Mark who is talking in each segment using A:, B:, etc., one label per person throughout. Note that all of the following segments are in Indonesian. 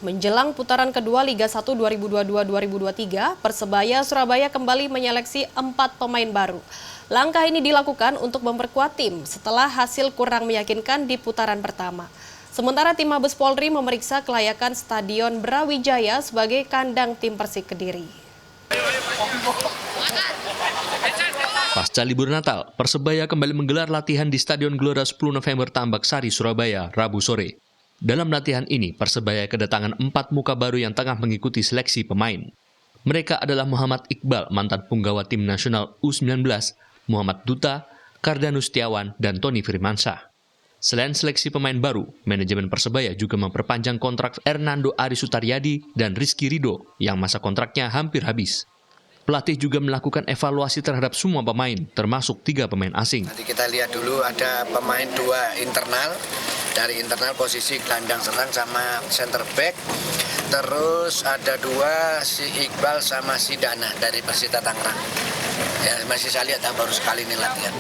A: Menjelang putaran kedua Liga 1 2022-2023, Persebaya Surabaya kembali menyeleksi 4 pemain baru. Langkah ini dilakukan untuk memperkuat tim setelah hasil kurang meyakinkan di putaran pertama. Sementara tim Mabes Polri memeriksa kelayakan Stadion Brawijaya sebagai kandang tim Persik Kediri.
B: Pasca libur Natal, Persebaya kembali menggelar latihan di Stadion Gelora 10 November Tambak Sari, Surabaya, Rabu sore. Dalam latihan ini, Persebaya kedatangan 4 muka baru yang tengah mengikuti seleksi pemain. Mereka adalah Muhammad Iqbal, mantan punggawa tim nasional U19, Muhammad Duta, Kardanus Setiawan, dan Tony Firmansyah. Selain seleksi pemain baru, manajemen Persebaya juga memperpanjang kontrak Hernando Ari Sutaryadi dan Rizky Ridho yang masa kontraknya hampir habis. Pelatih juga melakukan evaluasi terhadap semua pemain, termasuk 3 pemain asing.
C: Nanti kita lihat dulu ada pemain 2 internal, dari internal posisi gelandang serang sama center back. Terus ada 2 si Iqbal sama si Dana dari Persita Tangerang. Ya, masih saya lihat baru sekali ini latihan.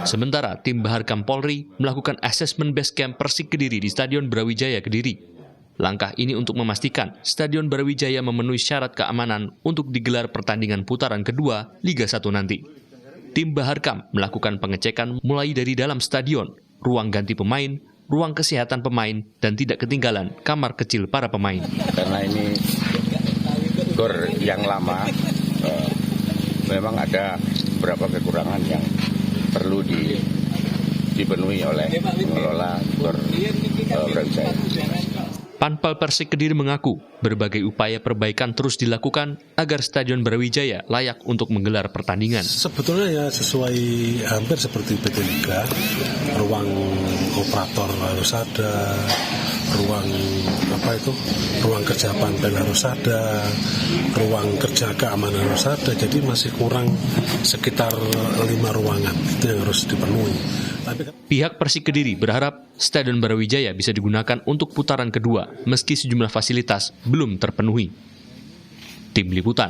B: Sementara tim Baharkam Polri melakukan asesmen base camp Persik Kediri di Stadion Brawijaya Kediri. Langkah ini untuk memastikan Stadion Brawijaya memenuhi syarat keamanan untuk digelar pertandingan putaran kedua Liga 1 nanti. Tim Baharkam melakukan pengecekan mulai dari dalam stadion, ruang ganti pemain, ruang kesehatan pemain, dan tidak ketinggalan kamar kecil para pemain.
D: Karena ini gor yang lama, memang ada beberapa kekurangan yang perlu dipenuhi oleh pengelola gor Brawijaya.
B: Panpel Persik Kediri mengaku berbagai upaya perbaikan terus dilakukan agar Stadion Brawijaya layak untuk menggelar pertandingan.
E: Sebetulnya ya sesuai hampir seperti PT Liga, ruang operator harus ada, ruang kerja panpel harus ada, ruang kerja keamanan harus ada, jadi masih kurang sekitar 5 ruangan, itu yang harus dipenuhi.
B: Pihak Persik Kediri berharap Stadion Brawijaya bisa digunakan untuk putaran kedua meski sejumlah fasilitas belum terpenuhi. Tim Liputan.